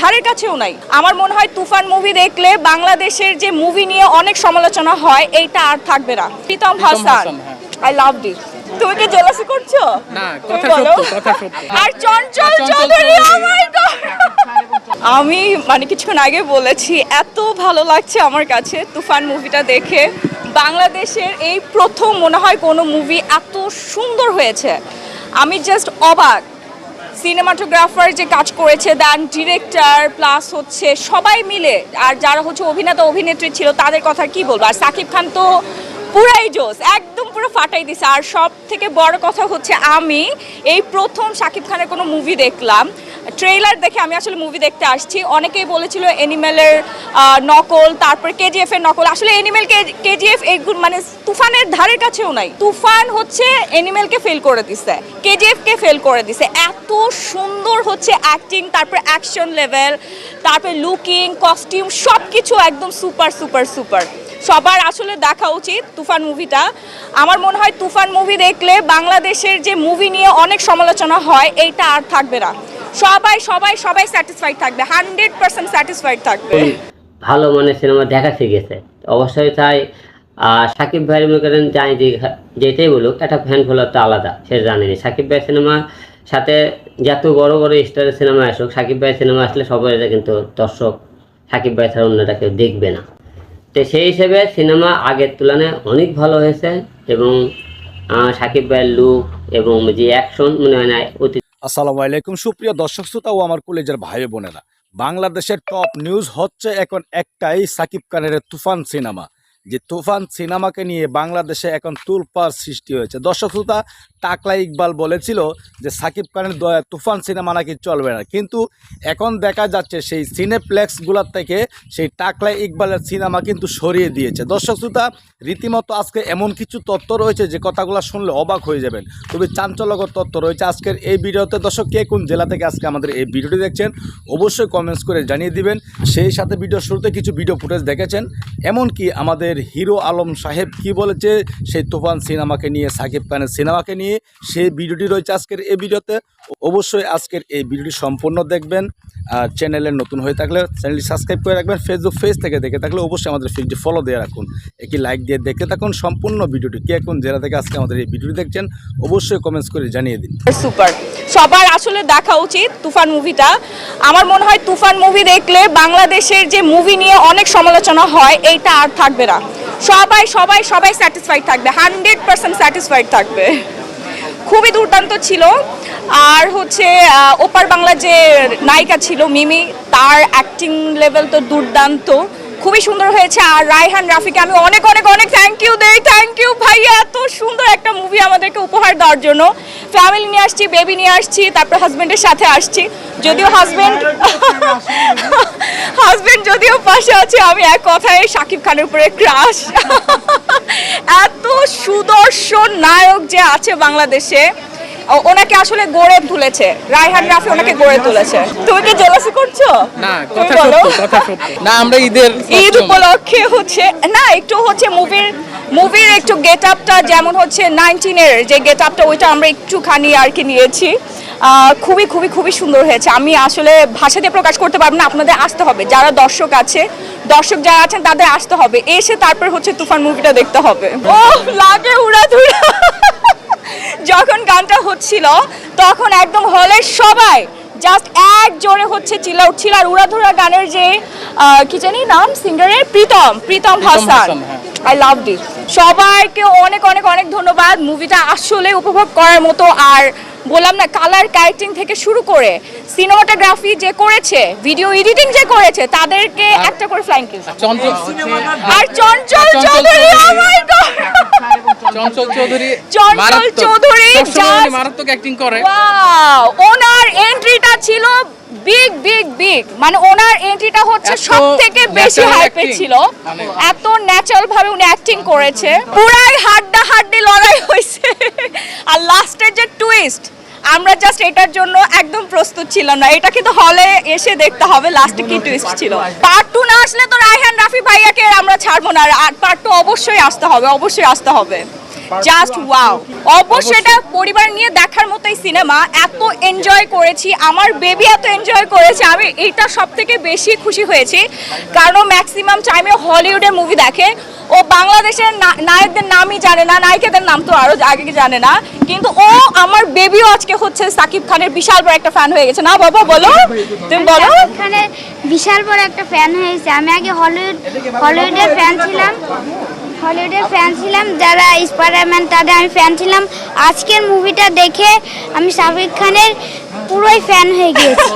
ধারের কাছেও নাই। আমার মনে হয় তুফান মুভি দেখলে বাংলাদেশের যে মুভি নিয়ে অনেক সমালোচনা হয় এইটা আর থাকবে না। Pritam Hasan, I love this. তুমি কি জেলাসি করছো? না, কথা সত্য, কথা সত্য। আর চঞ্চল চৌধুরী, ও মাই গড, আমি মানে কিছুক্ষণ আগে বলেছি এত ভালো লাগছে আমার কাছে তুফান মুভিটা দেখে। বাংলাদেশের এই প্রথম মনে হয় কোনো মুভি এত সুন্দর হয়েছে, আমি জাস্ট অবাক। সিনেমাটোগ্রাফার যে কাজ করেছে, দেন ডিরেক্টর প্লাস হচ্ছে সবাই মিলে, আর যারা হচ্ছে অভিনেতা অভিনেত্রী ছিল তাদের কথা কি বলবো। আর সাকিব খান তো পুরাই জোস, একদম পুরো ফাটাই দিছে। আর সব থেকে বড় কথা হচ্ছে আমি এই প্রথম সাকিব খানের কোনো মুভি দেখলাম। ট্রেইলার দেখে আমি আসলে মুভি দেখতে আসছি। অনেকেই বলেছিল এনিমেলের নকল, তারপর কেজিএফ এর নকল। আসলে এনিমেল কেজিএফ এইগুলো মানে তুফানের ধারের কাছেও নাই। তুফান হচ্ছে এনিমেলকে ফেল করে দিছে, কেজিএফকে ফেল করে দিছে। এত সুন্দর হচ্ছে অ্যাক্টিং, তারপর অ্যাকশন লেভেল, তারপর লুকিং, কস্টিউম, সব কিছু একদম সুপার সুপার সুপার। সবার আসলে দেখা উচিত তুফান মুভিটা। আমার মনে হয় তুফান মুভি দেখলে বাংলাদেশের যে মুভি নিয়ে অনেক সমালোচনা হয় এইটা আর থাকবে না। সবাই সবাই সবাই স্যাটিসফাইড থাকবে, 100% স্যাটিসফাইড থাকবে। ভালো মানে সিনেমা দেখা শিখেছে অবশ্যই। তাই সাকিব ভাই মনে করেন যাই যেটাই বলুক, একটা ফ্যান ফলোয়ার তো আলাদা, সেটা জানেনি। সাকিব ভাই সিনেমা সাথে যত বড় বড় স্টারের সিনেমা আসুক, সাকিব ভাই সিনেমা আসলে সবাই কিন্তু দর্শক সাকিব ভাই ছাড়া অন্যটা কেউ দেখবে না। তো সেই হিসেবে সিনেমা আগের তুলনায় অনেক ভালো হয়েছে এবং সাকিব ভাইয়ের লুক এবং যে অ্যাকশন মনে হয় না অতি। আসসালামু আলাইকুম সুপ্রিয় দর্শক শ্রোতা ও আমার কলেজের ভাই বোনেরা, বাংলাদেশের টপ নিউজ হচ্ছে এখন একটাই, সাকিব খানের তুফান সিনেমা। যে তুফান সিনেমাকে নিয়ে বাংলাদেশে এখন তুলপাড় সৃষ্টি হয়েছে। দর্শক শ্রোতা, টাকলা ইকবাল বলেছিল যে সাকিব খানের তুফান সিনেমা নাকি চলবে না, কিন্তু এখন দেখা যাচ্ছে সেই সিনেপ্লেক্সগুলোর থেকে সেই টাকলা ইকবালের সিনেমা কিন্তু সরিয়ে দিয়েছে। দর্শক শ্রোতা, রীতিমতো আজকে এমন কিছু তথ্য রয়েছে যে কথাগুলো শুনলে অবাক হয়ে যাবেন, খুবই চাঞ্চল্যকর তথ্য রয়েছে আজকের এই ভিডিওতে। দর্শক, কে কোন জেলা থেকে আজকে আমাদের এই ভিডিওটি দেখছেন অবশ্যই কমেন্টস করে জানিয়ে দিবেন। সেই সাথে ভিডিও শুরুতে কিছু ভিডিও ফুটেজ দেখেছেন, এমনকি আমাদের হিরো আলম সাহেব কি বলেছে সেই তুফান সিনেমাকে নিয়ে, সাকিব খানের সিনেমাকে নিয়ে, সেই ভিডিওটি রয়েছে আজকের এই ভিডিওতে। অবশ্যই আজকের এই ভিডিওটি সম্পূর্ণ দেখবেন। আর চ্যানেলে নতুন হয়ে থাকলে চ্যানেলটি সাবস্ক্রাইব করে রাখবেন। ফেসবুক পেজ থেকে দেখে থাকলে অবশ্যই আমাদের পেজটি ফলো দিয়ে রাখুন, একটি লাইক দিয়ে দেখতে থাকুন সম্পূর্ণ ভিডিওটি। কে কোন জেলা থেকে আজকে আমাদের এই ভিডিওটি দেখছেন অবশ্যই কমেন্টস করে জানিয়ে দিন। সুপার, সবার আসলে দেখা উচিত তুফান মুভিটা। আমার মনে হয় তুফান মুভি দেখলে বাংলাদেশের যে মুভি নিয়ে অনেক সমালোচনা হয় এইটা আর থাকবে না। সবাই সবাই সবাই স্যাটিসফাইড থাকবে, 100% স্যাটিসফাইড থাকবে। খুবই দুর্দান্ত ছিল। আর হচ্ছে ওপার বাংলা যে নায়িকা ছিল মিমি, তার অ্যাক্টিং লেভেল তো দুর্দান্ত, খুবই সুন্দর হয়েছে। আর রায়হান রাফিকে আমি অনেক অনেক অনেক থ্যাংক ইউ দেই। থ্যাংক ইউ ভাইয়া, এত সুন্দর একটা মুভি আমাদেরকে উপহার দেওয়ার জন্য। ফ্যামিলি নিয়ে আসছি, বেবি নিয়ে আসছি, তারপর হাজব্যান্ডের সাথে আসছি। যদিও হাজব্যান্ড যদিও পাশে আছে, আমি এক কথায় সাকিব খানের উপরে ক্রাশ। এত সুদর্শন নায়ক যে আছে বাংলাদেশে, ওনাকে আসলে গড়ে তুলেছে রায়হান রাফি, ওনাকে গড়ে তুলেছে। তুমি কি জেলাসি করছো? না, কথা সত্য, কথা সত্য। না, আমরা ঈদ উপলক্ষে হচ্ছে না একটু হচ্ছে মুভির একটু গেট আপটা, যেমন হচ্ছে 19-এর যে গেট আপটা, ওইটা আমরা একটুখানি আর কি নিয়েছি। খুবই খুবই খুবই সুন্দর হয়েছে। আমি আসলে ভাষা দিয়ে প্রকাশ করতে পারবো না, আপনাদের আসতে হবে। যারা দর্শক যারা আছেন তাদের আসতে হবে, এসে তারপর হচ্ছে তুফান মুভিটা দেখতে হবে। ও লাগে উড়াধুরা। যখন গানটা হচ্ছিল তখন একদম হলের সবাই জাস্ট এক জোরে হচ্ছে চিল্লা উঠছিল। আর উড়াধুরা গানের যে কি জানি নাম সিঙ্গারের, Pritam Hasan, I love this. সবাইকে অনেক অনেক অনেক ধন্যবাদ। মুভিটা আসলে উপভোগ করার মতো। আর বললাম না, কালার কারেক্টিং থেকে শুরু করে সিনেমাটোগ্রাফি যে করেছে, ভিডিও এডিটিং যে করেছে, তাদেরকে একটা করে ফ্লাইং কিস। আর চঞ্চল চৌধুরী, ও মাই গড, চঞ্চল চৌধুরী মারাত্মক অ্যাক্টিং করে। ওয়াও, ওনার এন্ট্রিটা ছিল বিগ বিগ বিগ, মানে ওনার এন্ট্রিটা হচ্ছে সবথেকে বেশি হাইপে ছিল। এত ন্যাচারাল ভাবে উনি অ্যাক্টিং করেছে, পুরাই হাড্ডাহাড্ডি লড়াই হয়েছে। আর লাস্টের যে টুইস্ট, আমরা জাস্ট এটার জন্য একদম প্রস্তুত ছিলাম না। এটা কিন্তু হলে এসে দেখতে হবে লাস্টে কি টুইস্ট ছিল। পার্ট 2 না আসলে তো রায়হান রাফি ভাইয়াকে আমরা ছাড়বো না। আর পার্ট 2 অবশ্যই আসতে হবে, অবশ্যই আসতে হবে। Just wow. অবশ্যই এটা পরিবার নিয়ে দেখার মতোই সিনেমা, এত এনজয় করেছি, আমার বেবি এত এনজয় করেছে, আমি এইটা সব থেকে বেশি খুশি হয়েছি। কারণ ম্যাক্সিমাম টাইমে হলিউডের মুভি দেখে, ও বাংলাদেশের নায়কদের নামই জানে না, নায়িকাদের নাম তো আরো আগে জানে না, কিন্তু ও আমার বেবিও আজকে হচ্ছে সাকিব খানের বিশাল বড় একটা ফ্যান হয়ে গেছে। না বাবা বলো, তুমি বলো। সাকিব খানের বিশাল বড় একটা ফ্যান হয়েছে। আমি আগে হলিউডের ফ্যান ছিলাম, যারা স্পাইডারম্যান তাদের আমি ফ্যান ছিলাম। আজকের মুভিটা দেখে আমি সাকিব খানের পুরোই ফ্যান হয়ে গিয়েছি।